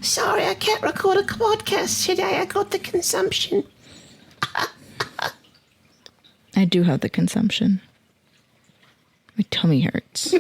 Sorry, I can't record a podcast today. I got the consumption. I do have the consumption. My tummy hurts.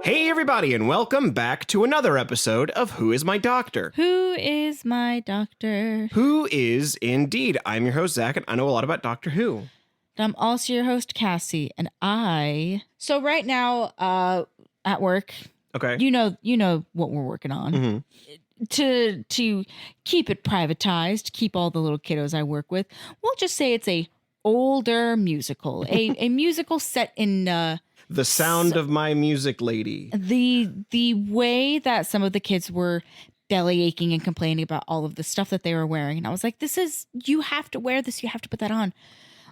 Hey everybody, and welcome back to another episode of Who Is My Doctor? Who is my doctor? Who is indeed. I'm your host, Zach, and I know a lot about Doctor Who. I'm also your host, Cassie, and So right now, at work, Okay. you know what we're working on. Mm-hmm. To keep it privatized, keep all the little kiddos I work with. We'll just say it's a older musical, a musical set in The Sound of My Music Lady. the way that some of the kids were belly aching and complaining about all of the stuff that they were wearing. And I was like, you have to wear this. You have to put that on.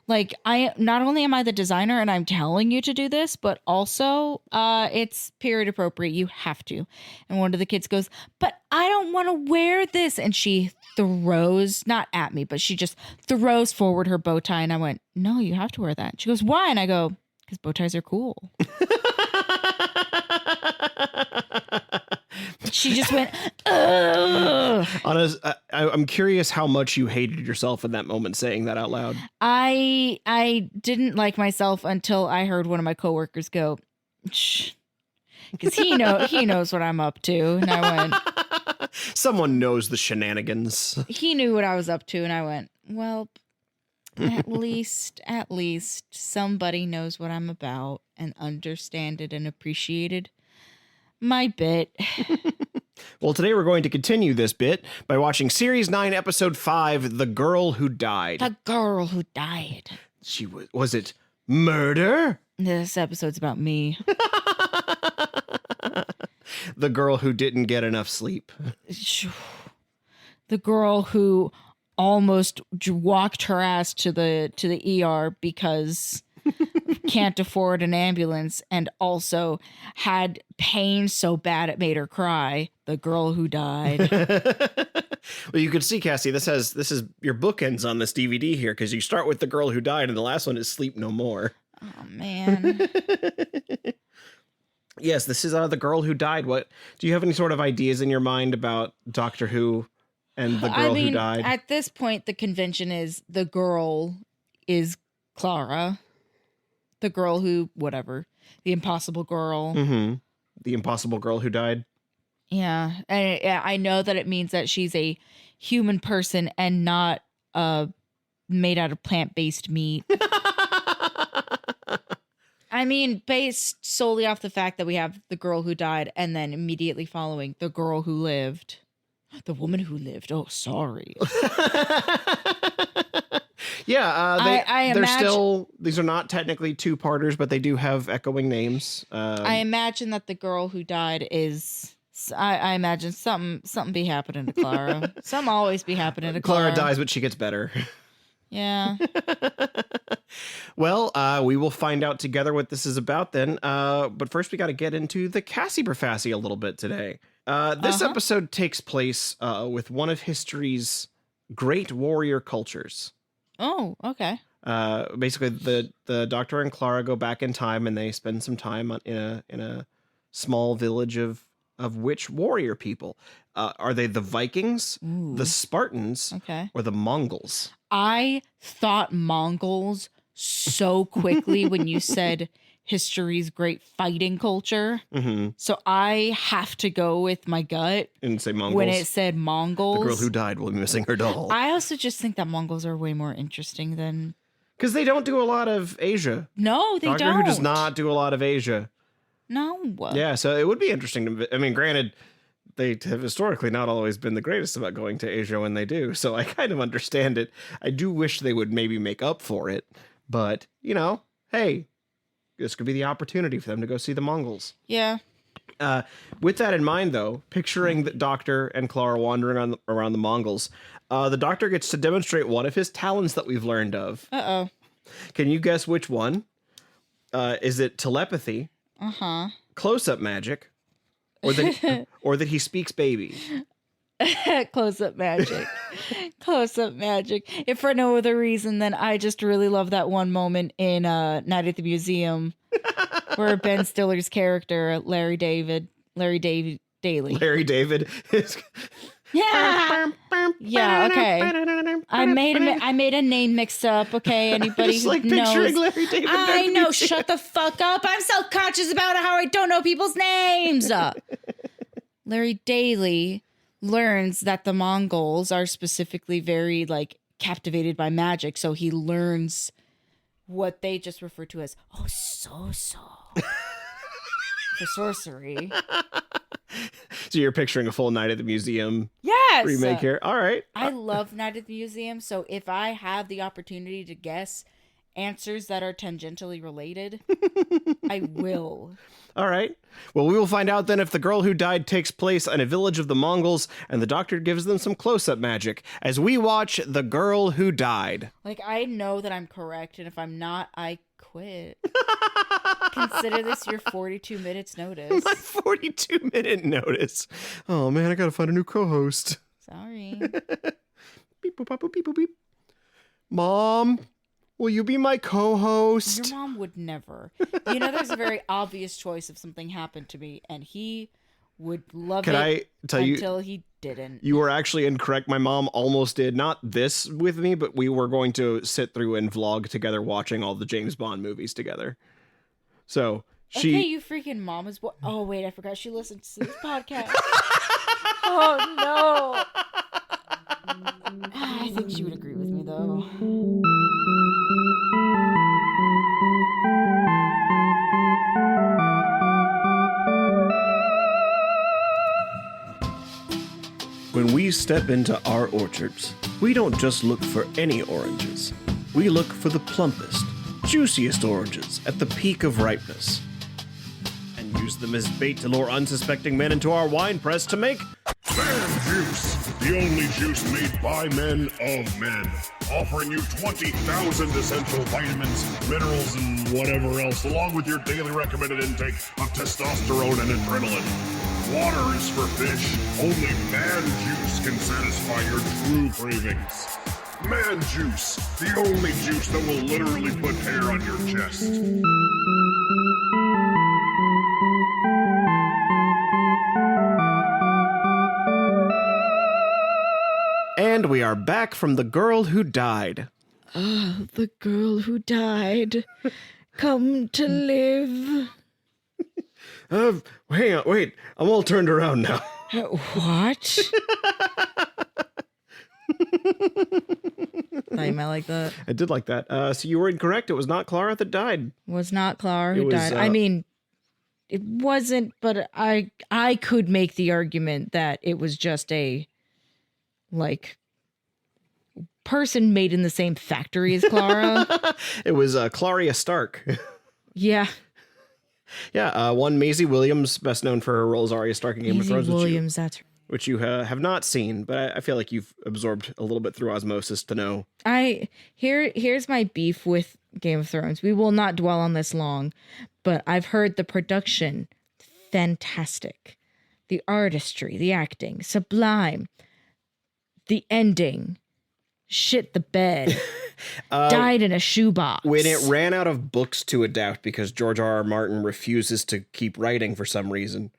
Like, not only am I the designer and I'm telling you to do this, but also it's period appropriate. You have to. And one of the kids goes, but I don't want to wear this. And she throws, not at me, but she just throws forward her bow tie. And I went, no, you have to wear that. She goes, why? And I go, because bow ties are cool. She just went, ugh. I'm curious how much you hated yourself in that moment saying that out loud. I didn't like myself until I heard one of my coworkers go, shh. Because he knows what I'm up to. And I went, Someone knows the shenanigans. he knew what I was up to. And I went, well, at least somebody knows what I'm about and understood and appreciated my bit. Well, today we're going to continue this bit by watching Series 9, Episode 5, The Girl Who Died. The girl who died. Was it murder? This episode's about me. The girl who didn't get enough sleep. The girl who almost walked her ass to the ER because can't afford an ambulance and also had pain so bad it made her cry. The girl who died. Well, you can see, Cassie, this is your bookends on this DVD here, because you start with The Girl Who Died and the last one is Sleep No More. Oh man. Yes, this is The Girl Who Died. What do you have any sort of ideas in your mind about Doctor Who and the girl who died? At this point, the convention is the girl is Clara. The girl who, whatever. The impossible girl. Mm-hmm. The impossible girl who died. Yeah. And I know that it means that she's a human person and not made out of plant-based meat. I mean, based solely off the fact that we have the girl who died and then immediately following the girl who lived. The woman who lived. Oh, sorry. Yeah, they're still, these are not technically two-parters, but they do have echoing names. I imagine that the girl who died is, I imagine something be happening to Clara. Some always be happening to Clara. Clara dies, but she gets better. Yeah. Well, we will find out together what this is about then. But first we got to get into the Cassie Perfassi a little bit today. This episode takes place with one of history's great warrior cultures. Oh, okay. Basically, the Doctor and Clara go back in time, and they spend some time in a small village of witch warrior people. Are they the Vikings, the Spartans, or the Mongols? I thought Mongols so quickly when you said history's great fighting culture. Mm-hmm. So I have to go with my gut. And say Mongols. When it said Mongols. The girl who died will be missing her doll. I also just think that Mongols are way more interesting than... Because they don't do a lot of Asia. No, they don't. Doctor Who does not do a lot of Asia. No. Yeah, so it would be interesting to... I mean, granted, they have historically not always been the greatest about going to Asia when they do, so I kind of understand it. I do wish they would maybe make up for it, but, you know, hey, this could be the opportunity for them to go see the Mongols. Yeah. With that in mind, though, picturing the Doctor and Clara wandering around the Mongols, the Doctor gets to demonstrate one of his talents that we've learned of. Uh-oh. Can you guess which one? Is it telepathy, close-up magic, or that he speaks baby? Close-up magic. Close-up magic. If for no other reason than I just really love that one moment in Night at the Museum where Ben Stiller's character, Larry David Daly. Larry David is... Yeah. Yeah, okay. I made a name mix up, okay? Anybody just who like knows. picturing Larry David. I know, shut the fuck up. I'm self-conscious about how I don't know people's names. Larry Daly learns that the Mongols are specifically very like captivated by magic, so he learns what they just refer to as so for sorcery. So you're picturing a full Night at the Museum remake here. All right. I love Night at the Museum, so if I have the opportunity to guess answers that are tangentially related, I will. All right. Well, we will find out then if The Girl Who Died takes place in a village of the Mongols, and the doctor gives them some close-up magic as we watch The Girl Who Died. Like, I know that I'm correct, and if I'm not, I quit. Consider this your 42 minutes notice. My 42-minute notice. Oh, man, I gotta find a new co-host. Sorry. Beep, boop, boop, beep, boop, beep. Mom, will you be my co-host? Your mom would never. You know, there's a very obvious choice if something happened to me, and he would love Can it I tell you, until he didn't. You were actually incorrect. My mom almost did. Not this with me, but we were going to sit through and vlog together watching all the James Bond movies together. So she... Okay, you freaking mom is... Oh, wait, I forgot she listens to this podcast. Oh, no. I think she would agree with me, though. When we step into our orchards, we don't just look for any oranges. We look for the plumpest, juiciest oranges at the peak of ripeness. And use them as bait to lure unsuspecting men into our wine press to make... Man Juice, the only juice made by men of men, offering you 20,000 essential vitamins, minerals, and whatever else, along with your daily recommended intake of testosterone and adrenaline. Water is for fish. Only Man Juice can satisfy your true cravings. Man Juice, the only juice that will literally put hair on your chest. And we are back from The Girl Who Died. Ah, the girl who died. Come to live. Hang on, wait. I'm all turned around now. What? Thought you meant like that. I did like that. So you were incorrect. It was not Clara that died. Was not Clara who It was, died. I mean, it wasn't, but I could make the argument that it was just a, like, person made in the same factory as Clara. It was Claria Stark. Yeah. Yeah, one Maisie Williams, best known for her role as Arya Stark in Game of Maisie Thrones, Williams, that's which you have not seen, but I feel like you've absorbed a little bit through osmosis to know. Here's my beef with Game of Thrones. We will not dwell on this long, but I've heard the production fantastic, the artistry, the acting sublime, the ending shit the bed. Died in a shoebox. When it ran out of books to adapt because George R.R. Martin refuses to keep writing for some reason,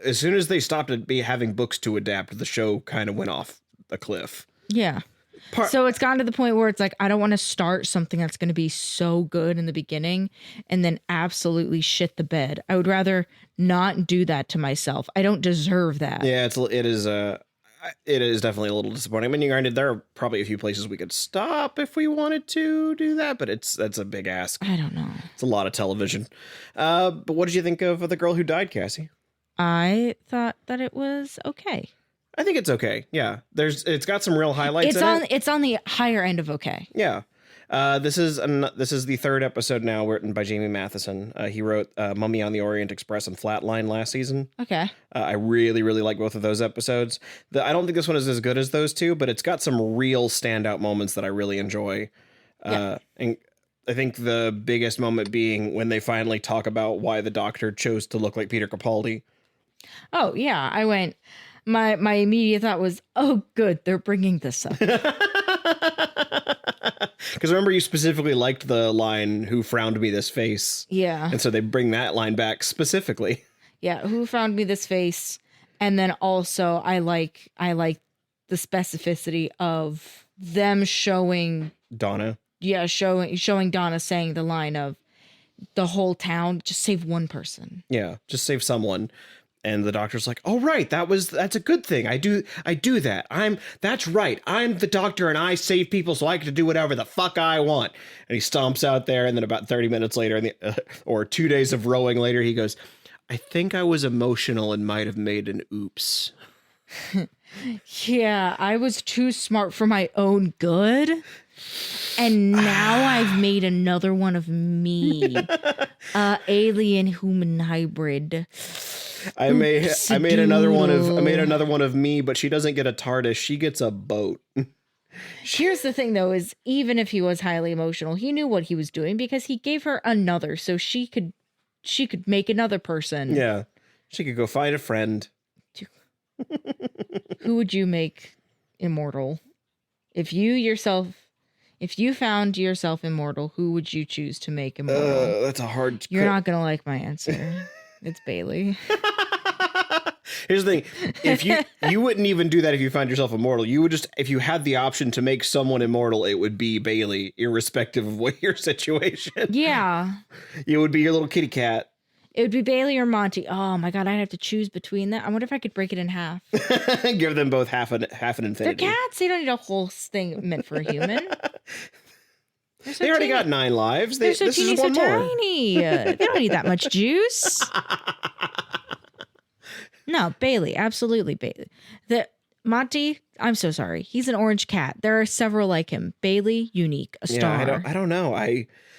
as soon as they stopped having books to adapt, the show kind of went off a cliff. Yeah. So it's gotten to the point where it's like, I don't want to start something that's going to be so good in the beginning and then absolutely shit the bed. I would rather not do that to myself. I don't deserve that. Yeah, it is definitely a little disappointing. I mean, granted, there are probably a few places we could stop if we wanted to do that, but that's a big ask. I don't know. It's a lot of television. But what did you think of The Girl Who Died, Cassie? I thought that it was okay. I think it's okay. Yeah, it's got some real highlights. It's on the higher end of okay. Yeah. This is the third episode now written by Jamie Matheson. He wrote Mummy on the Orient Express and Flatline last season. Okay. I really, really like both of those episodes. I don't think this one is as good as those two, but it's got some real standout moments that I really enjoy. Yeah. And I think the biggest moment being when they finally talk about why the Doctor chose to look like Peter Capaldi. Oh, yeah. I went, my immediate thought was, oh, good. They're bringing this up. Because remember, you specifically liked the line, "Who frowned me this face?" Yeah. And so they bring that line back specifically. Yeah. Who found me this face? And then also I like the specificity of them showing Donna. Yeah, showing Donna saying the line of the whole town, just save one person. Yeah, just save someone. And the Doctor's like, "Oh right, that's a good thing. I do that. That's right. I'm the Doctor and I save people so I get to do whatever the fuck I want." And he stomps out there, and then about 30 minutes later or 2 days of rowing later, he goes, "I think I was emotional and might have made an oops." Yeah, I was too smart for my own good. And now I've made another one of me. Alien human hybrid. I made another one of me, but she doesn't get a TARDIS, she gets a boat. Here's the thing though, is even if he was highly emotional, he knew what he was doing because he gave her another so she could make another person. Yeah. She could go find a friend. Who would you make immortal? If you found yourself immortal, who would you choose to make immortal? That's a hard... You're not going to like my answer. It's Bailey. Here's the thing. If you wouldn't even do that if you found yourself immortal. You would just, if you had the option to make someone immortal, it would be Bailey, irrespective of what your situation. Yeah. It would be your little kitty cat. It would be Bailey or Monty. Oh my God, I'd have to choose between that. I wonder if I could break it in half. Give them both half an infinity. They're cats. They don't need a whole thing meant for a human. They already got 9 lives. They're so this teeny, is one so more. tiny. They don't need that much juice. No, Bailey. Absolutely Bailey. Monty, I'm so sorry. He's an orange cat. There are several like him. Bailey, unique, a star. Yeah, I don't know.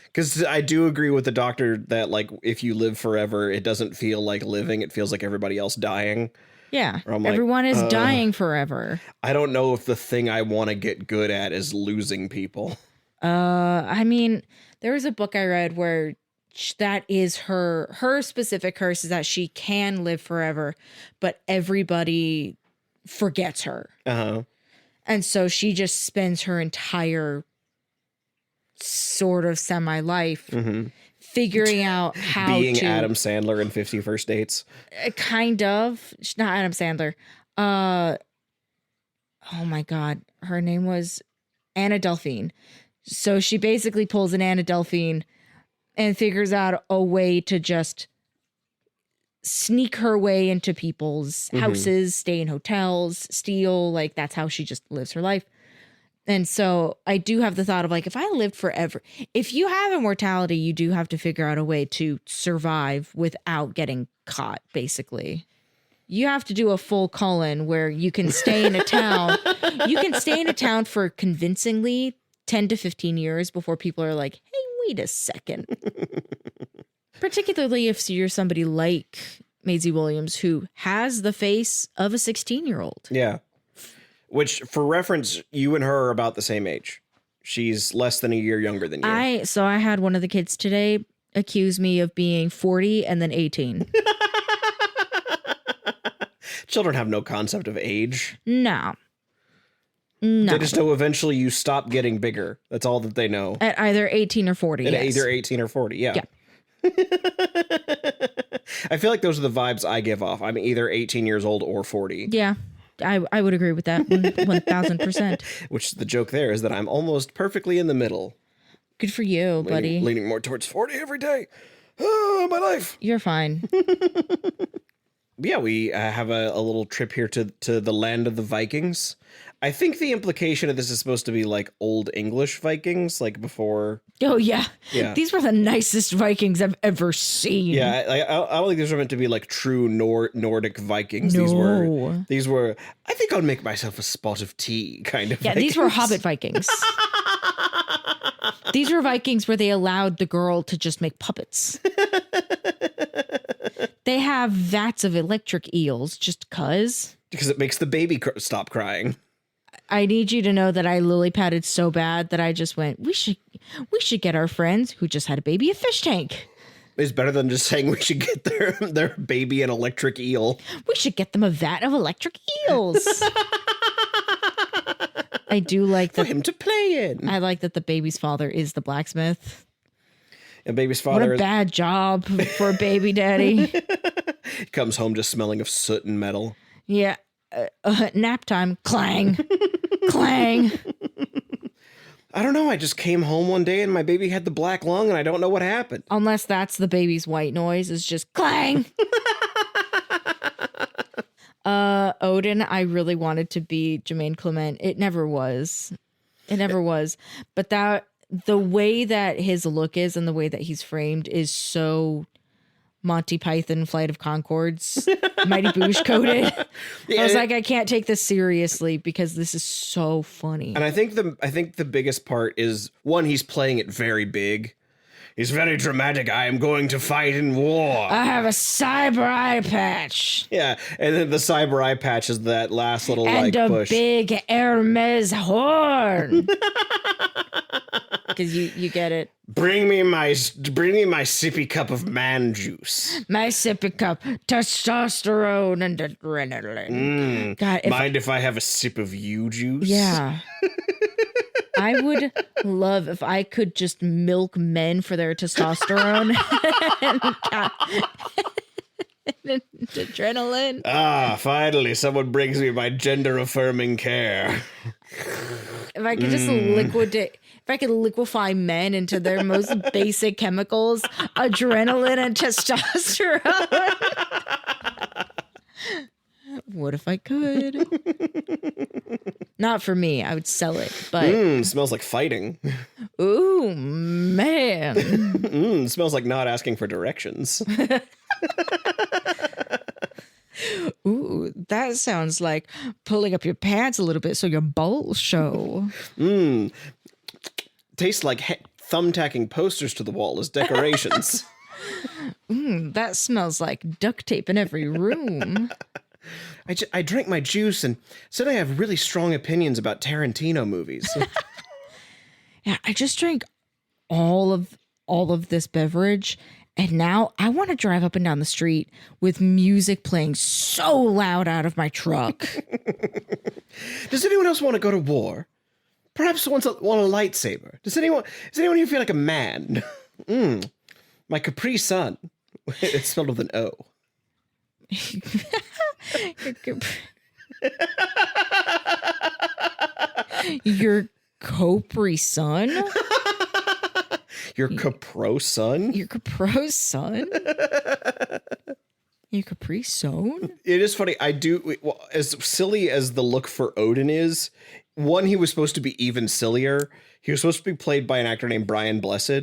Because I do agree with the Doctor that, like, if you live forever, it doesn't feel like living. It feels like everybody else dying. Yeah. Like, everyone is dying forever. I don't know if the thing I want to get good at is losing people. I mean, there was a book I read where that is her specific curse is that she can live forever, but everybody forgets her. Uh-huh. And so she just spends her entire sort of semi-life figuring out how being to... Adam Sandler in 50 First Dates. Kind of. She's not Adam Sandler. Oh my God. Her name was Anna Delphine. So she basically pulls an Anna Delphine and figures out a way to just sneak her way into people's houses, stay in hotels, steal. Like, that's how she just lives her life. And so I do have the thought of, like, if I lived forever, if you have immortality, you do have to figure out a way to survive without getting caught, basically. You have to do a full Cullen where you can stay in a town. You can stay in a town for convincingly 10 to 15 years before people are like, hey, wait a second. Particularly if you're somebody like Maisie Williams, who has the face of a 16-year-old. Yeah. Which, for reference, you and her are about the same age. She's less than a year younger than you. So I had one of the kids today accuse me of being 40 and then 18. Children have no concept of age. No. They just know eventually you stop getting bigger. That's all that they know. At either 18 or 40. At Yes. either 18 or 40, yeah. I feel like those are the vibes I give off. I'm either 18 years old or 40. Yeah. I would agree with that 1,000%. Which the joke there is that I'm almost perfectly in the middle. Good for you, buddy. Leaning more towards 40 every day. Oh, my life. You're fine. Yeah, we have a little trip here to the land of the Vikings. I think the implication of this is supposed to be like Old English Vikings, like before. Oh, yeah. Yeah. These were the nicest Vikings I've ever seen. Yeah, I don't think these were meant to be like true Nordic Vikings. No. These were, I think I'll make myself a spot of tea kind of Vikings. These were Hobbit Vikings. These were Vikings where they allowed the girl to just make puppets. They have vats of electric eels just 'cause. Because it makes the baby stop crying. I need you to know that I lily padded so bad that I just went, we should get our friends who just had a baby a fish tank. It's better than just saying we should get their baby an electric eel. We should get them a vat of electric eels. I do like For that. him to play in. I like that the baby's father is the blacksmith. And baby's What father a bad job for a baby daddy. comes home just smelling of soot and metal. Yeah. Nap time. Clang. Clang. I don't know. I just came home one day and my baby had the black lung and I don't know what happened. Unless that's the baby's white noise, is just clang. Odin, I really wanted to be Jermaine Clement. It never was. But the way that his look is and the way that he's framed is so Monty Python Flight of Conchords, Mighty Boosh coded. I was like, I can't take this seriously because this is so funny. And I think the biggest part is, one, he's playing it very big. He's very dramatic. I am going to fight in war. I have a cyber eye patch. Yeah, and then the cyber eye patch is that last little And a push. big Hermes horn. Because you get it. Bring me my sippy cup of man juice. My sippy cup, testosterone and adrenaline. God, Mind if I have a sip of you juice? yeah. I would love if I could just milk men for their testosterone and adrenaline. Ah, finally, someone brings me my gender-affirming care. If I could just if I could liquefy men into their most basic chemicals, adrenaline and testosterone. What if I could? Not for me. I would sell it, but Smells like fighting. ooh, man. Smells like not asking for directions. Ooh, that sounds like pulling up your pants a little bit so your balls show. Tastes like thumbtacking posters to the wall as decorations. That smells like duct tape in every room. I drank my juice and said I have really strong opinions about Tarantino movies. Yeah, I just drank all of this beverage, and now I want to drive up and down the street with music playing so loud out of my truck. Does anyone else want to go to war? Perhaps want a lightsaber? Does anyone here feel like a man? My Capri Sun. It's spelled with an O. Your Capri Sun? Your Capro Sun? Your Capri Sun? Your Capri Sun? It is funny. As silly as the look for Odin is, one, he was supposed to be even sillier. He was supposed to be played by an actor named Brian Blessed.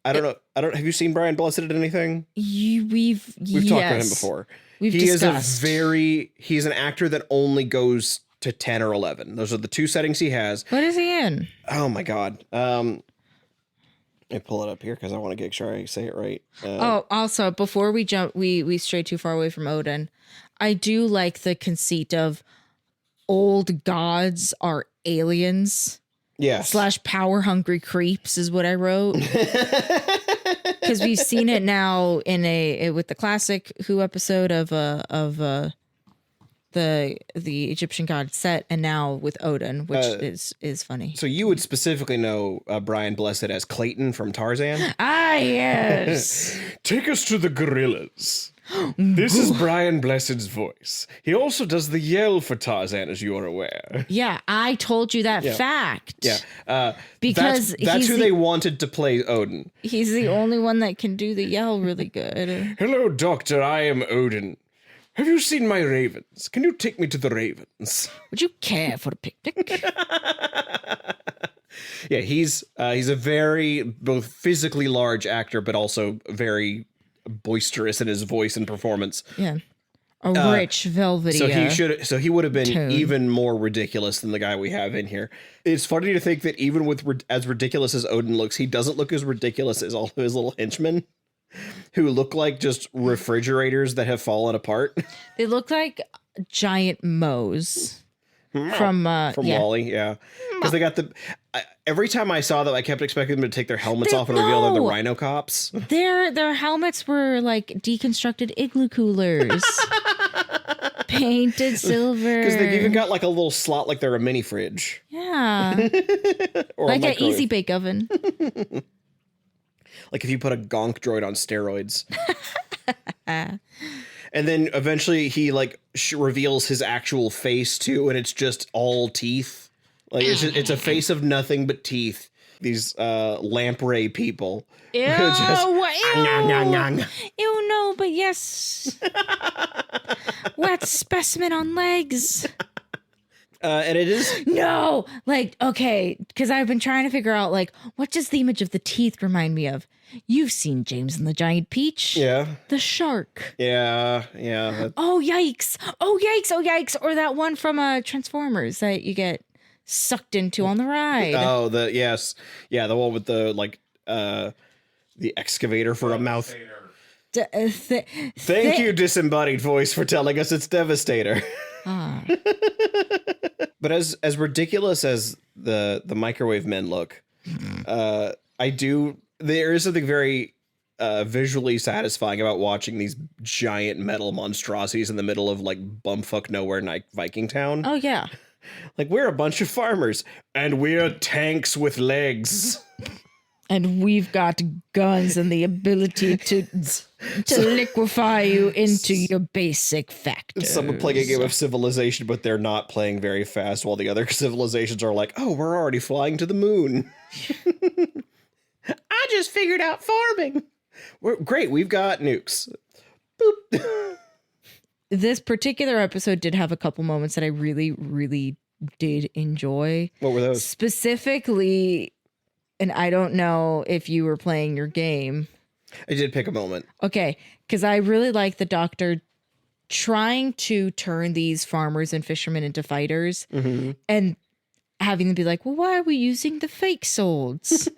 I don't know. Have you seen Brian Blessed at anything? We've talked about him before. We've He discussed. He's an actor that only goes to 10 or 11. Those are the two settings he has. What is he in? Oh my God. I pull it up here because I want to make sure I say it right. Also, before we jump, we stray too far away from Odin. I do like the conceit of old gods are aliens. Yes. / power hungry creeps is what I wrote. Because we've seen it now with the classic Who episode of the Egyptian god Set, and now with Odin, which is funny. So you would specifically know Brian Blessed as Clayton from Tarzan? Ah, yes. Take us to the gorillas. This is Brian Blessed's voice. He also does the yell for Tarzan, as you are aware. Yeah, I told you that fact. Yeah. Because that's who they wanted to play Odin. He's the only one that can do the yell really good. Hello, Doctor. I am Odin. Have you seen my ravens? Can you take me to the ravens? Would you care for a picnic? Yeah, he's a very both physically large actor, but also very boisterous in his voice and performance. Yeah. A rich, velvety. So he would have been tone. even more ridiculous than the guy we have in here. It's funny to think that even with as ridiculous as Odin looks, he doesn't look as ridiculous as all of his little henchmen, who look like just refrigerators that have fallen apart. They look like giant mows. from yeah. Wall-E, yeah. Because they got every time I saw them, I kept expecting them to take their helmets off and reveal they're the Rhino cops. Their helmets were like deconstructed igloo coolers. Painted silver. Because they've even got like a little slot like they're a mini fridge. Yeah. Or like an easy bake oven. Like if you put a gonk droid on steroids. And then eventually he like reveals his actual face too, and it's just all teeth. Like it's a face of nothing but teeth. These lamprey people. Ew, just, ew, no, but yes. Wet specimen on legs. And it is No, like, okay, because I've been trying to figure out, like, what does the image of the teeth remind me of? You've seen James and the Giant Peach. Yeah. The shark. Yeah. Oh, yikes. Oh, yikes. Or that one from Transformers that you get sucked into on the ride. Oh, yes. Yeah, the one with the, like, the excavator for a mouth. Thank you, disembodied voice, for telling us it's Devastator. But as ridiculous as the microwave men look, there is something very visually satisfying about watching these giant metal monstrosities in the middle of like bumfuck nowhere Viking town. Oh yeah. Like, we're a bunch of farmers and we're tanks with legs. And we've got guns and the ability to liquefy you into your basic factors. Someone playing a game of Civilization, but they're not playing very fast, while the other civilizations are like, oh, we're already flying to the moon. I just figured out farming. Great, we've got nukes. Boop. This particular episode did have a couple moments that I really, really did enjoy. What were those? Specifically, and I don't know if you were playing your game. I did pick a moment. Okay, because I really like the doctor trying to turn these farmers and fishermen into fighters, and having them be like, well, why are we using the fake swords?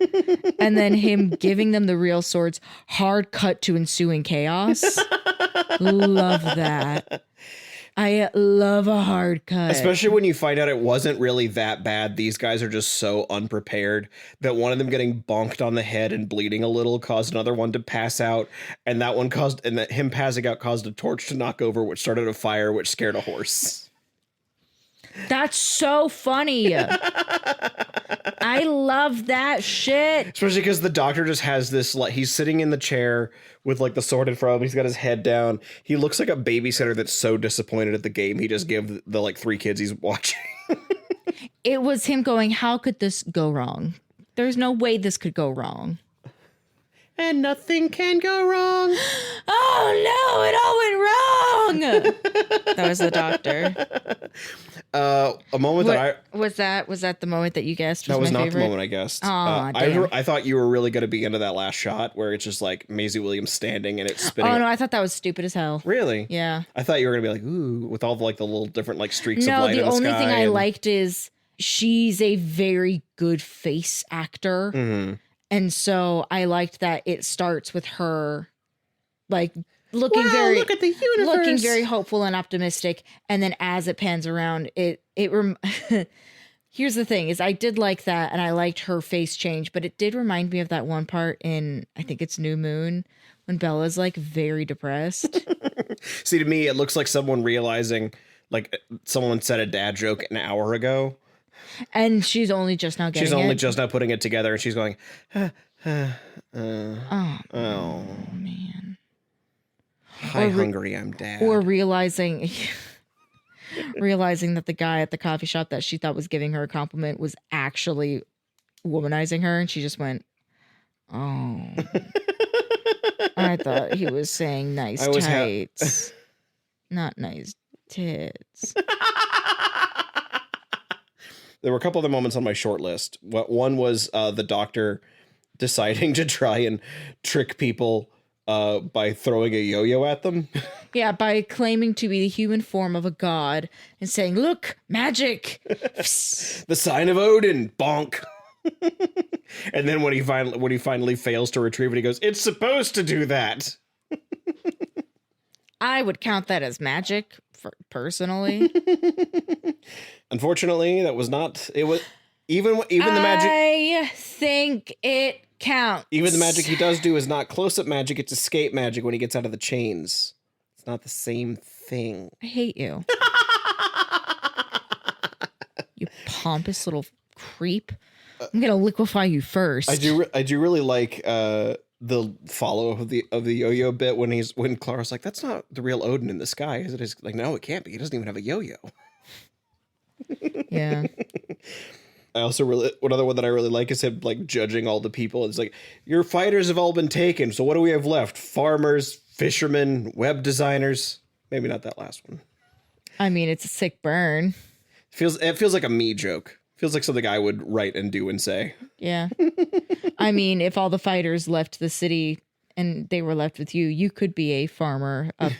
And then him giving them the real swords, hard cut to ensuing chaos. Love that. I love a hard cut. Especially when you find out it wasn't really that bad. These guys are just so unprepared that one of them getting bonked on the head and bleeding a little caused another one to pass out. And that one him passing out caused a torch to knock over, which started a fire, which scared a horse. That's so funny. I love that shit. Especially because the doctor just has this, like, he's sitting in the chair with like the sword in front of him. He's got his head down. He looks like a babysitter that's so disappointed at the game he just gave the like 3 kids he's watching. It was him going, how could this go wrong? There's no way this could go wrong. And nothing can go wrong. Oh no, it all went wrong. That was the doctor. A moment was that the moment that you guessed was that was my not favorite? the moment I guessed. Aw, I thought you were really going to be into that last shot where it's just like Maisie Williams standing and it's spinning. Oh no, I thought that was stupid as hell. Really? Yeah. I thought you were going to be like, ooh, with all the like the little different like streaks of No, light in the the only sky. thing I liked is she's a very good face actor. Mm-hmm. And so I liked that it starts with her like looking look at the universe. looking very hopeful and optimistic, and then as it pans around here's the thing is I did like that, and I liked her face change, but it did remind me of that one part in, I think it's New Moon, when Bella's like very depressed. See, to me, it looks like someone realizing like someone said a dad joke an hour ago. And she's only just now getting it. She's only just now putting it together, and she's going, oh man. Hi, hungry, I'm dad. Or realizing that the guy at the coffee shop that she thought was giving her a compliment was actually womanizing her, and she just went, oh. I thought he was saying nice tights, not nice tits. There were a couple other moments on my short list. One was the doctor deciding to try and trick people by throwing a yo-yo at them. Yeah, by claiming to be the human form of a god and saying, look, magic. The sign of Odin, bonk. And then when he finally fails to retrieve it, he goes, it's supposed to do that. I would count that as magic personally. Unfortunately, that was not. It was even the magic. I think it counts. Even the magic he does do is not close-up magic. It's escape magic when he gets out of the chains. It's not the same thing. I hate you. You pompous little creep. I'm gonna liquefy you first. I do really like the follow of the yo-yo bit when Clara's like, that's not the real Odin in the sky, is it? Is like, no, it can't be. He doesn't even have a yo-yo. Yeah. I also one other one that I really like is him like judging all the people. It's like, your fighters have all been taken, so what do we have left? Farmers, fishermen, web designers. Maybe not that last one. I mean, it's a sick burn. It feels like a me joke. Feels like something I would write and do and say. Yeah. I mean, if all the fighters left the city and they were left with you, you could be a farmer, a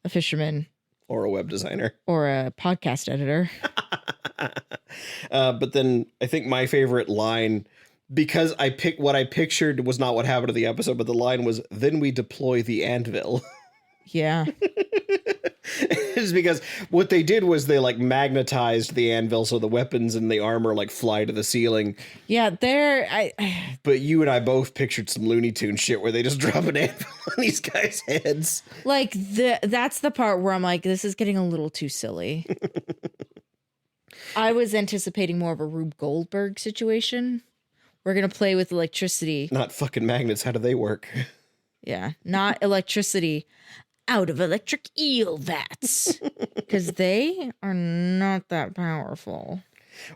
fisherman, Or a web designer. or a podcast editor. But then I think my favorite line, because what I pictured was not what happened to the episode, but the line was, then we deploy the anvil. Yeah. It's because what they did was they like magnetized the anvil so the weapons and the armor like fly to the ceiling. Yeah, But you and I both pictured some Looney Tune shit where they just drop an anvil on these guys' heads. like that's the part where I'm like, this is getting a little too silly. I was anticipating more of a Rube Goldberg situation. We're gonna play with electricity. Not fucking magnets. How do they work? Yeah, not electricity out of electric eel vats, because they are not that powerful.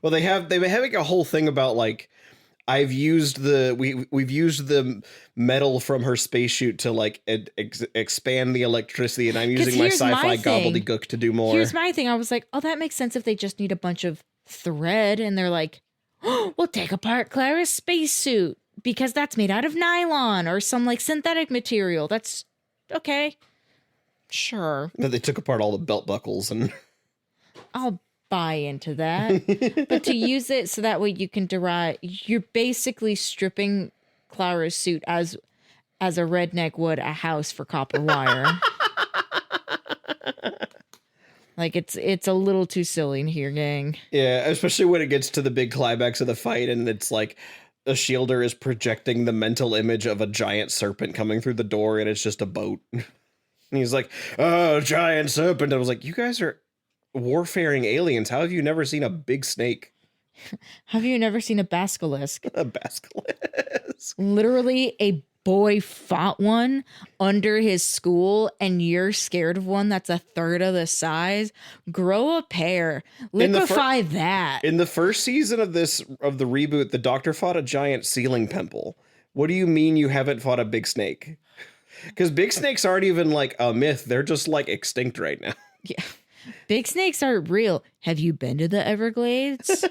Well, they've been having a whole thing about like, we've used the metal from her spacesuit to like expand the electricity, and I'm using my here's my sci-fi thing. gobbledygook to do more. Here's my thing. I was like, oh, that makes sense if they just need a bunch of thread, and they're like, oh, we'll take apart Clara's spacesuit because that's made out of nylon or some like synthetic material. That's okay. Sure. That they took apart all the belt buckles and I'll buy into that. But to use it so that way you can you're basically stripping Clara's suit as a redneck would a house for copper wire. Like it's a little too silly in here, gang. yeah, especially when it gets to the big climax of the fight and it's like a shielder is projecting the mental image of a giant serpent coming through the door and it's just a boat. And he's like, oh, giant serpent. I was like, you guys are warfaring aliens. How have you never seen a big snake? Have you never seen a basilisk? A basilisk. Literally a boy fought one under his school and you're scared of one that's a third of the size. Grow a pair. Liquefy that. In the first season of the reboot, the Doctor fought a giant ceiling pimple. What do you mean you haven't fought a big snake? Because big snakes aren't even like a myth. They're just like extinct right now. Yeah. Big snakes aren't real. Have you been to the Everglades?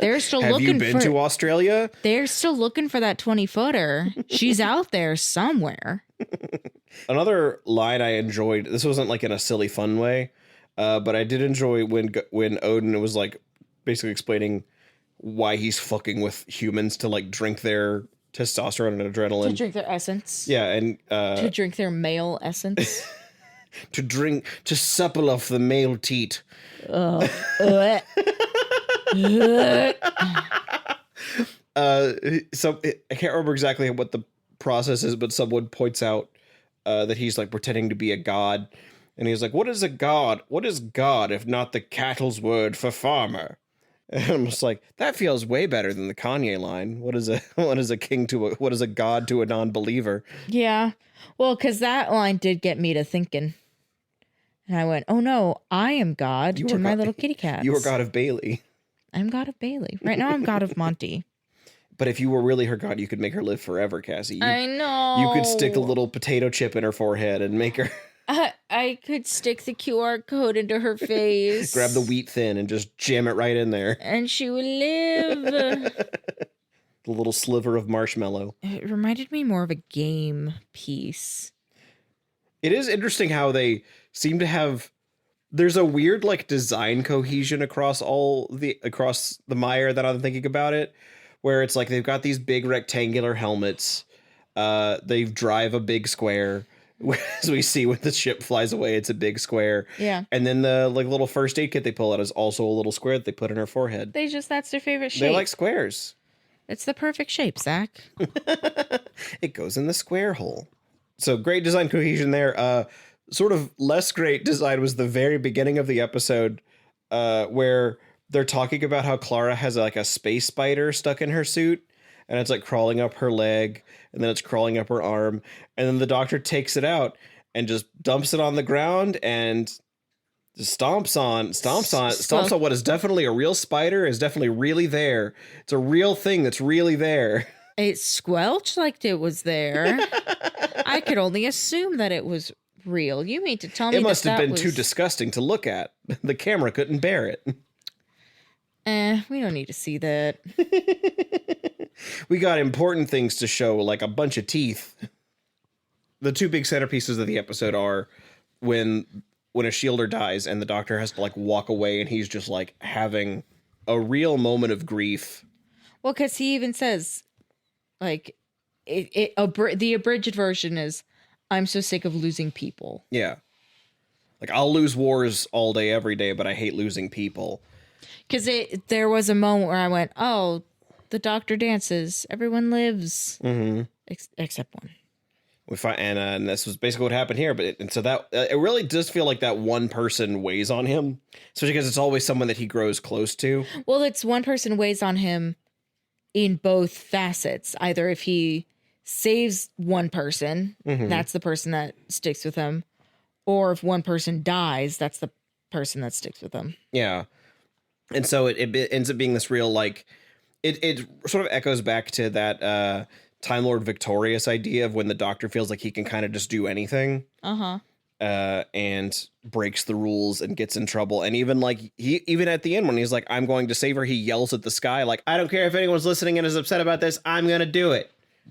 They're still looking for... Have you been to Australia? They're still looking for that 20-footer. She's out there somewhere. Another line I enjoyed, this wasn't like in a silly fun way, but I did enjoy when Odin was like basically explaining why he's fucking with humans to like drink their testosterone and adrenaline. To drink their essence. Yeah, and... to drink their male essence. to supple off the male teat. So I can't remember exactly what the process is, but someone points out that he's like pretending to be a god, and he's like, "What is a god? What is God if not the cattle's word for farmer?" And I'm just like, that feels way better than the Kanye line. What is a god to a non-believer? Yeah. Well, because that line did get me to thinking. And I went, oh no, I am God to my little kitty cats. You are God of Bailey. I'm God of Bailey. Right now I'm God of Monty. But if you were really her god, you could make her live forever, Cassie. I know. You could stick a little potato chip in her forehead and make her... I could stick the QR code into her face. Grab the wheat thin and just jam it right in there. And she would live. The little sliver of marshmallow. It reminded me more of a game piece. It is interesting how they seem to have... There's a weird like design cohesion across the mire that I'm thinking about it, where it's like they've got these big rectangular helmets. They drive a big square. As we see when the ship flies away, it's a big square. Yeah. And then the like little first aid kit they pull out is also a little square that they put in her forehead. That's their favorite shape. They like squares. It's the perfect shape, Zach. It goes in the square hole. So great design cohesion there. Sort of less great design was the very beginning of the episode where they're talking about how Clara has like a space spider stuck in her suit. And it's like crawling up her leg, and then it's crawling up her arm. And then the doctor takes it out and just dumps it on the ground and just stomps on what is definitely a real spider, is definitely really there. It's a real thing that's really there. It squelched like it was there. I could only assume that it was real. You mean to tell me it must have been was... too disgusting to look at. The camera couldn't bear it. We don't need to see that. We got important things to show, like a bunch of teeth. The two big centerpieces of the episode are when a shielder dies and the doctor has to like walk away and he's just like having a real moment of grief. Well, because he even says, like, the abridged version is, "I'm so sick of losing people." Yeah. Like, I'll lose wars all day, every day, but I hate losing people. Because there was a moment where I went, oh, the doctor dances. Everyone lives. Mm-hmm. Except one. We find, and this was basically what happened here. And so that it really does feel like that one person weighs on him, especially because it's always someone that he grows close to. Well, it's one person weighs on him in both facets. Either if he saves one person, that's the person that sticks with him, or if one person dies, that's the person that sticks with him. Yeah, and so it ends up being this real like. It sort of echoes back to that Time Lord Victorious idea of when the doctor feels like he can kind of just do anything. And breaks the rules and gets in trouble. And even like even at the end when he's like, I'm going to save her, he yells at the sky like, I don't care if anyone's listening and is upset about this, I'm going to do it.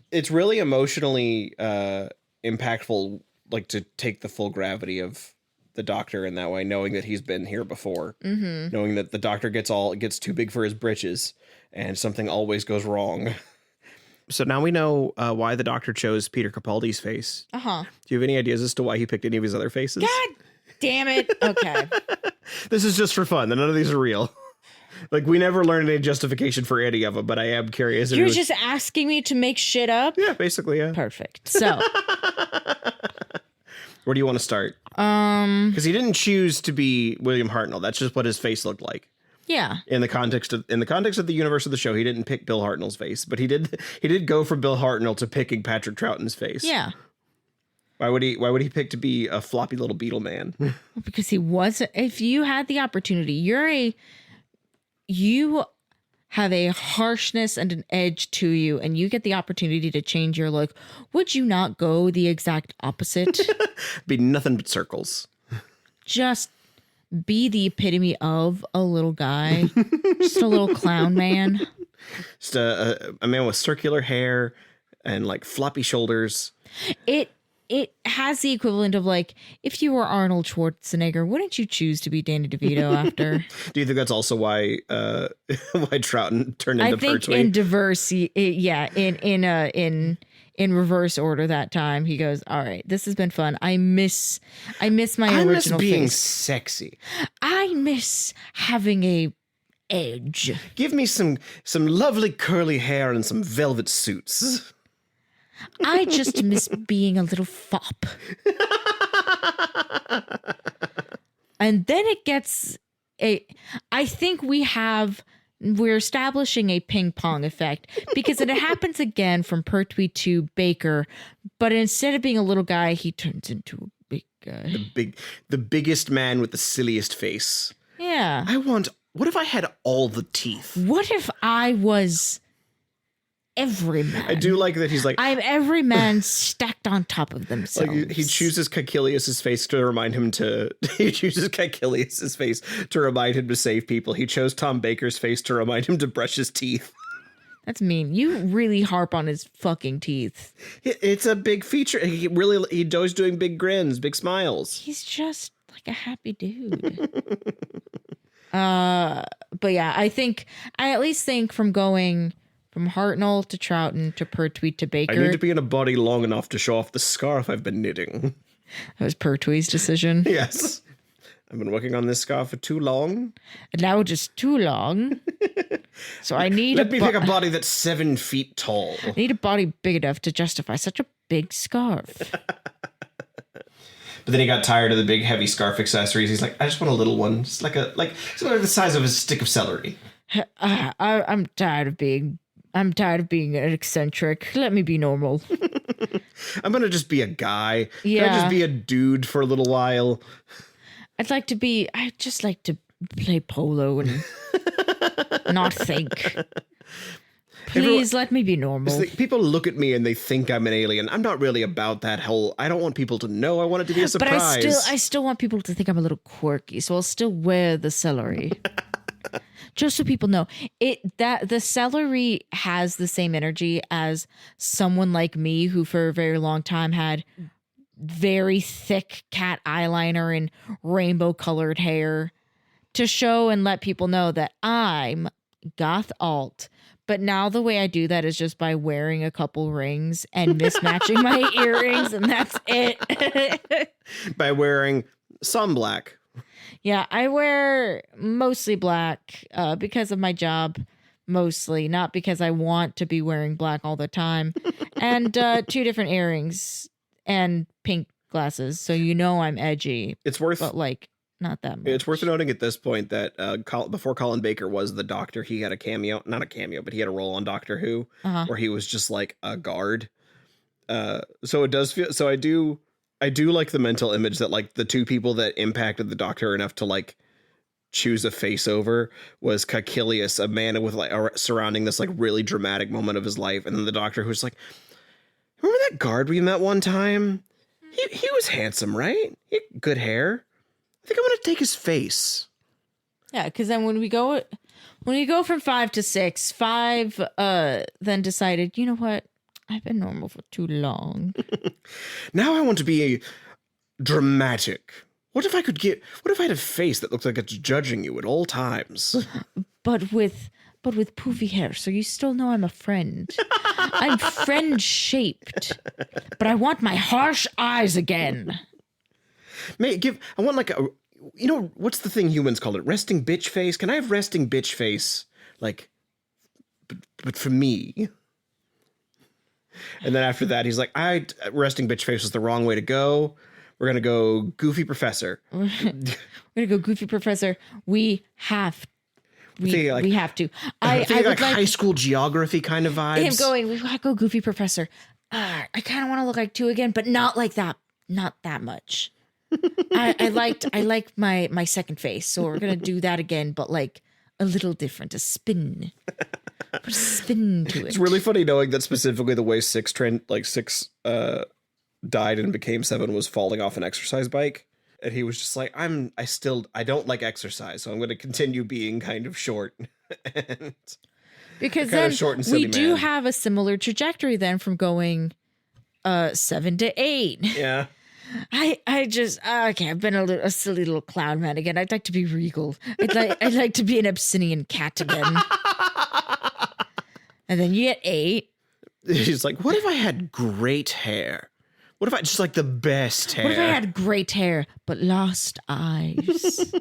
It's really emotionally impactful, like to take the full gravity of the doctor in that way, knowing that he's been here before, knowing that the doctor gets too big for his britches. And something always goes wrong. So now we know why the doctor chose Peter Capaldi's face. Do you have any ideas as to why he picked any of his other faces? God damn it. Okay. This is just for fun. None of these are real. Like, we never learned any justification for any of them, but I am curious. You're just asking me to make shit up? Yeah, basically, yeah. Perfect. So. Where do you want to start? Because he didn't choose to be William Hartnell. That's just what his face looked like. Yeah. In the context of the universe of the show, he didn't pick Bill Hartnell's face, but he did go from Bill Hartnell to picking Patrick Troughton's face. Yeah. Why would he pick to be a floppy little beetle man? Because he wasn't. If you had the opportunity, you have a harshness and an edge to you, and you get the opportunity to change your look. Would you not go the exact opposite? Be nothing but circles. Just be the epitome of a little guy, just a little clown man. Just a man with circular hair and like floppy shoulders. It has the equivalent of like, if you were Arnold Schwarzenegger, wouldn't you choose to be Danny DeVito after? Do you think that's also why Troughton turned into Pertwee? I think in diversity, in reverse order that time, he goes, all right, this has been fun. I miss my original being face. Sexy. I miss having a edge. Give me some lovely curly hair and some velvet suits. I just miss being a little fop. And then it gets I think we're establishing a ping pong effect because it happens again from Pertwee to Baker, but instead of being a little guy, he turns into a big guy. The biggest man with the silliest face. Yeah. What if I had all the teeth? What if I was every man? I do like that he's like, I'm every man stacked on top of themselves. Like he chooses Caecilius's face to remind him to. He chooses Caecilius's face to remind him to save people. He chose Tom Baker's face to remind him to brush his teeth. That's mean. You really harp on his fucking teeth. It's a big feature. He always doing big grins, big smiles. He's just like a happy dude. But yeah, I at least think from going From Hartnell to Troughton to Pertwee to Baker. I need to be in a body long enough to show off the scarf I've been knitting. That was Pertwee's decision. Yes. I've been working on this scarf for too long. And now just too long. So I need Let me pick a body that's 7 feet tall. I need a body big enough to justify such a big scarf. But then he got tired of the big heavy scarf accessories. He's like, I just want a little one. Just like something like the size of a stick of celery. I'm tired of being an eccentric. Let me be normal. I'm gonna just be a guy. Yeah. Can I just be a dude for a little while? I'd just like to play polo and not think. Please let me be normal. People look at me and they think I'm an alien. I'm not really about that whole. I don't want people to know. I want it to be a surprise. But I still want people to think I'm a little quirky, so I'll still wear the celery. Just so people know the celery has the same energy as someone like me who for a very long time had very thick cat eyeliner and rainbow colored hair to show and let people know that I'm goth alt. But now the way I do that is just by wearing a couple rings and mismatching my earrings, and that's it. By wearing some black. Yeah, I wear mostly black because of my job, mostly, not because I want to be wearing black all the time. And 2 different earrings and pink glasses, so I'm edgy. It's worth, but not that much. It's worth noting at this point that before Colin Baker was the Doctor, he had not a cameo, but he had a role on Doctor Who where he was just like a guard. So it does feel. So I do like the mental image that like the 2 people that impacted the Doctor enough to like choose a face over was Caecilius, a man with like surrounding this like really dramatic moment of his life, and then the Doctor who's like, remember that guard we met one time? He was handsome, right? He had good hair. I think I'm gonna take his face. Yeah, because then when we go from 5 to 6, 5 then decided, you know what? I've been normal for too long. Now I want to be dramatic. What if I had a face that looked like it's judging you at all times? But with poofy hair, so you still know I'm a friend. I'm friend-shaped, but I want my harsh eyes again. I want like a, what's the thing humans call it? Resting bitch face? Can I have resting bitch face? Like, but for me. And then after that, he's like, resting bitch face was the wrong way to go. We're going to go goofy professor. We're going to go goofy professor. We have to. I would like high school geography kind of vibes. We gotta go goofy professor. I kind of want to look like 2 again, but not like that. Not that much. I liked my second face, so we're gonna do that again, but like a little different, a spin. Put a spin to it. It's really funny knowing that specifically the way 6 died and became 7 was falling off an exercise bike. And he was just like, I don't like exercise, so I'm going to continue being kind of short. And because then we do have a similar trajectory then from going 7 to 8. Yeah. I've been a silly little clown man again. I'd like to be regal. I'd like to be an Abyssinian cat again. And then you get 8. He's like, what if I had great hair? What if I just like the best hair? What if I had great hair but lost eyes?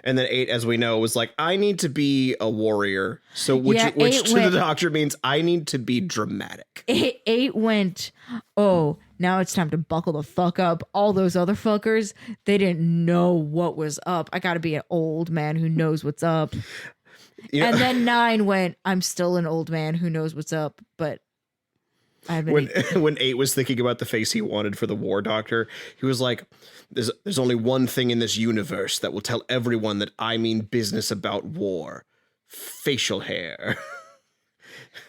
And then 8, as we know, was like, I need to be a warrior. So which to the Doctor means I need to be dramatic. 8 went, oh, now it's time to buckle the fuck up. All those other fuckers, they didn't know what was up. I got to be an old man who knows what's up. And then 9 went, I'm still an old man who knows what's up, but when 8 was thinking about the face he wanted for the War Doctor, he was like, there's only one thing in this universe that will tell everyone that I mean business about war. Facial hair.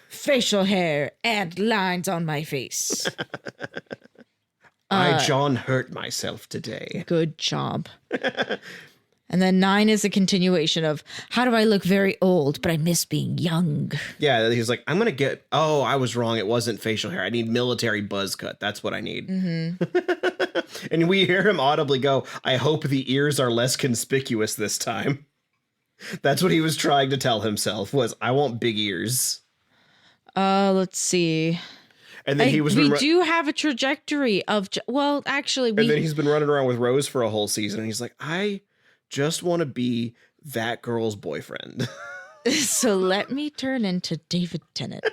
Facial hair and lines on my face. John hurt myself today. Good job. And then 9 is a continuation of, how do I look very old, but I miss being young? Yeah, he's like, I was wrong. It wasn't facial hair. I need military buzz cut. That's what I need. Mm-hmm. And we hear him audibly go, I hope the ears are less conspicuous this time. That's what he was trying to tell himself was, I want big ears. Let's see. And then We do have a trajectory of, well, actually, and then he's been running around with Rose for a whole season, and he's like, I just want to be that girl's boyfriend. So let me turn into David Tennant.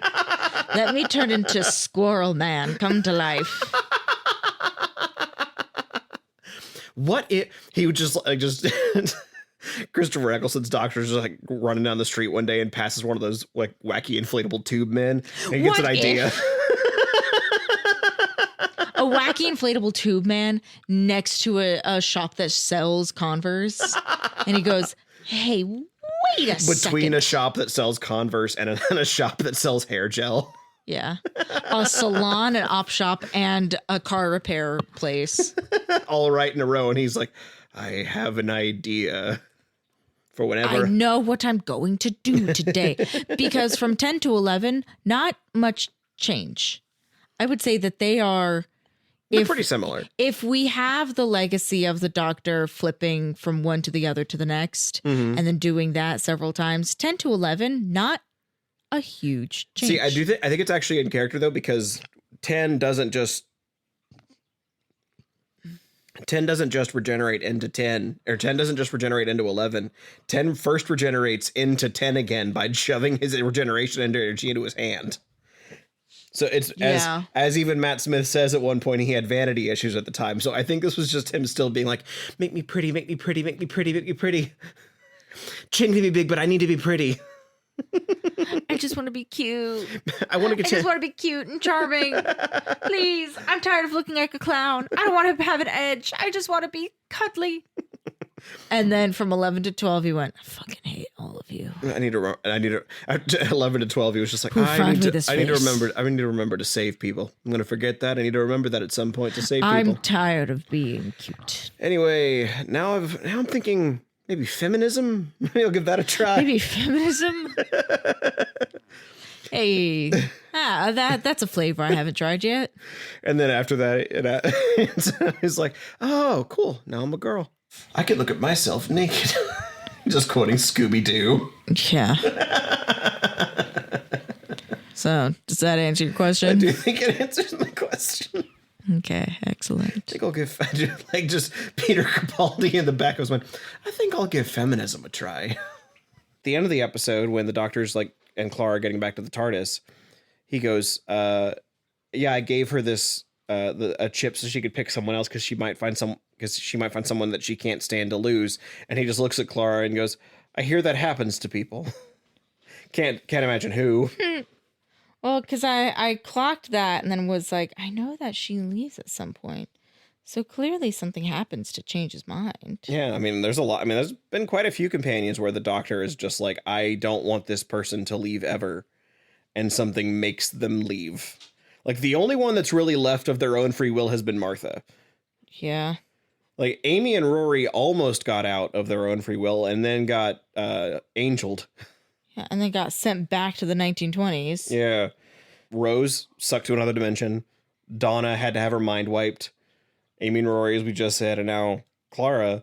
Let me turn into Squirrel Man, come to life. What if he would just Christopher Eccleston's doctor's just like running down the street one day and passes one of those like wacky inflatable tube men, and he gets an idea. A wacky inflatable tube man next to a shop that sells Converse, and he goes, "Hey, wait a second." Between a shop that sells Converse and a shop that sells hair gel. Yeah. A salon, an op shop, and a car repair place. All right in a row. And he's like, I have an idea for whenever. I know what I'm going to do today. Because from 10 to 11, not much change. I would say that they're pretty similar. If we have the legacy of the Doctor flipping from one to the other to the next, and then doing that several times, 10 to 11, not a huge change. See, I think it's actually in character though, because 10 doesn't just regenerate into 10, or 10 doesn't just regenerate into 11. 10 first regenerates into 10 again by shoving his regeneration energy into his hand. So it's as even Matt Smith says at one point, he had vanity issues at the time. So I think this was just him still being like, make me pretty, make me pretty, make me pretty, make me pretty. Chin can be big, but I need to be pretty. I just want to be cute. I just want to be cute and charming. Please, I'm tired of looking like a clown. I don't want to have an edge. I just want to be cuddly. And then from 11 to 12, he went, I fucking hate all of you. I need to 11 to 12, he was just like, I need to remember to save people. I'm going to forget that. I need to remember that at some point to save people. I'm tired of being cute. Anyway, now I'm thinking maybe feminism. Maybe I'll give that a try. Maybe feminism? Hey, that's a flavor I haven't tried yet. And then after that, it's like, oh, cool. Now I'm a girl. I could look at myself naked. Just quoting Scooby-Doo. Yeah. So, does that answer your question? I do think it answers my question. Okay, excellent. I think I'll give, like, just Peter Capaldi in the back of his mind. I think I'll give feminism a try. At the end of the episode, when the doctor's like, and Clara are getting back to the TARDIS, he goes, yeah, I gave her this, a chip so she could pick someone else because she might find someone that she can't stand to lose. And he just looks at Clara and goes, I hear that happens to people. Can't imagine who. Well, because I clocked that and then was like, I know that she leaves at some point. So clearly something happens to change his mind. Yeah, I mean, there's a lot. I mean, there's been quite a few companions where the doctor is just like, I don't want this person to leave ever. And something makes them leave. Like, the only one that's really left of their own free will has been Martha. Yeah. Like, Amy and Rory almost got out of their own free will and then got angeled. Yeah, and then got sent back to the 1920s. Yeah. Rose sucked to another dimension. Donna had to have her mind wiped. Amy and Rory, as we just said, and now Clara.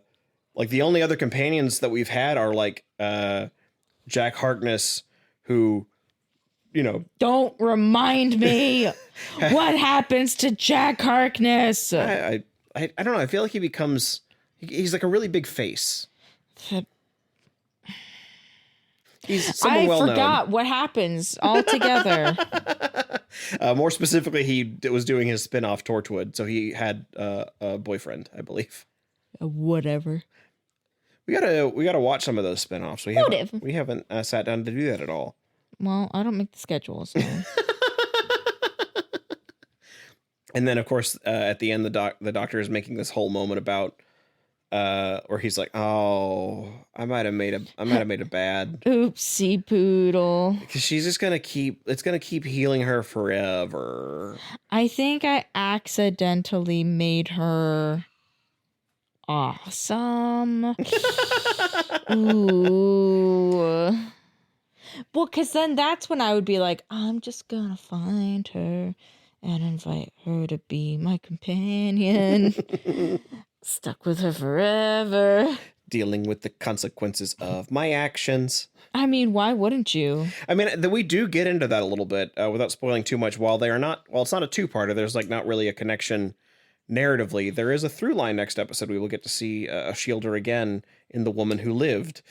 Like, the only other companions that we've had are, like, Jack Harkness, who, you know... Don't remind me what happens to Jack Harkness. I don't know. I feel like he becomes... He's like a really big face. He's someone well known. I forgot what happens altogether. More specifically, he was doing his spin-off Torchwood, so he had a boyfriend, I believe. Whatever. We gotta watch some of those spin-offs. We haven't sat down to do that at all. Well, I don't make the schedule, so. And then, of course, at the end, the doctor is making this whole moment about where he's like, "Oh, I might have made a bad oopsie poodle." Because she's just it's gonna keep healing her forever. I think I accidentally made her awesome. Ooh. Well, because then that's when I would be like, I'm just gonna find her and invite her to be my companion. Stuck with her forever. dealing with the consequences of my actions. I mean, why wouldn't you? I mean, we do get into that a little bit without spoiling too much. While it's not a two-parter, there's like not really a connection narratively. There is a through line next episode. We will get to see a Shielder again in The Woman Who Lived,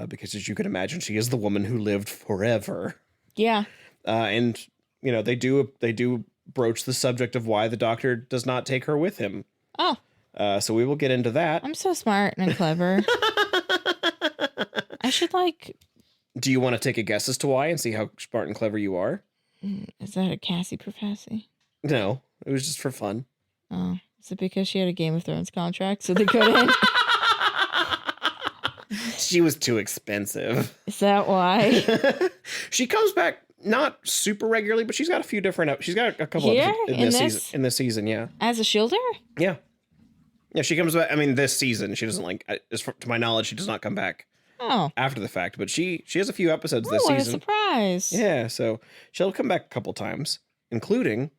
because as you can imagine, she is the woman who lived forever. Yeah. And you know, they do broach the subject of why the Doctor does not take her with him. Oh. So we will get into that. I'm so smart and clever. I should Do you want to take a guess as to why and see how smart and clever you are? Is that a Cassie prophecy? No, it was just for fun. Oh, is it because she had a Game of Thrones contract, so they couldn't? She was too expensive. Is that why? She comes back not super regularly, but she's got a few different. She's got a couple Here? of in this season. Yeah, As a Shielder? yeah. She comes back. I mean, this season she doesn't to my knowledge, she does not come back Oh. after the fact. But she has a few episodes this What a season. surprise. Yeah, so she'll come back a couple times, including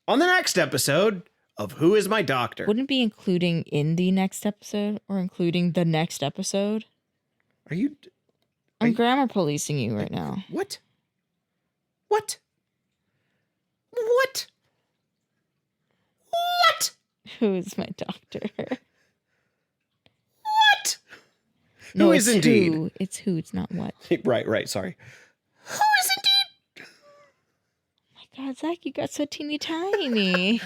on the next episode of Who Is My Doctor? Wouldn't it be including in the next episode or including the next episode? Are you? I'm grammar policing you right now. What? What? What? What? Who is my doctor? What? No, Who it's is indeed? Who. It's who. It's not what. Right. Sorry. Who is indeed? My God, Zach, you got so teeny tiny.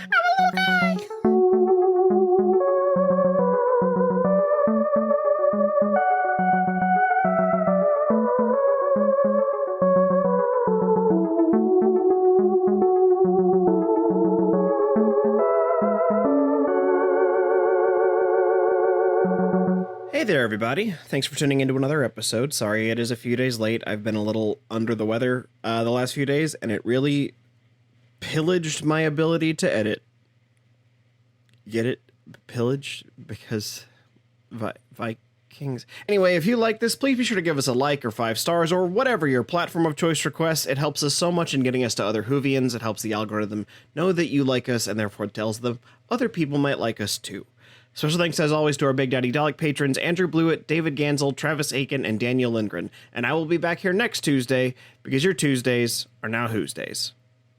Hey there, everybody. Thanks for tuning into another episode. Sorry it is a few days late. I've been a little under the weather the last few days, and it really pillaged my ability to edit. Get it? Pillage? Because Vikings. Anyway, if you like this, please be sure to give us a like or 5 stars or whatever your platform of choice requests. It helps us so much in getting us to other Whovians. It helps the algorithm know that you like us and therefore tells them other people might like us too. Special thanks, as always, to our Big Daddy Dalek patrons, Andrew Blewett, David Gansel, Travis Aiken, and Daniel Lindgren. And I will be back here next Tuesday, because your Tuesdays are now Who's Days.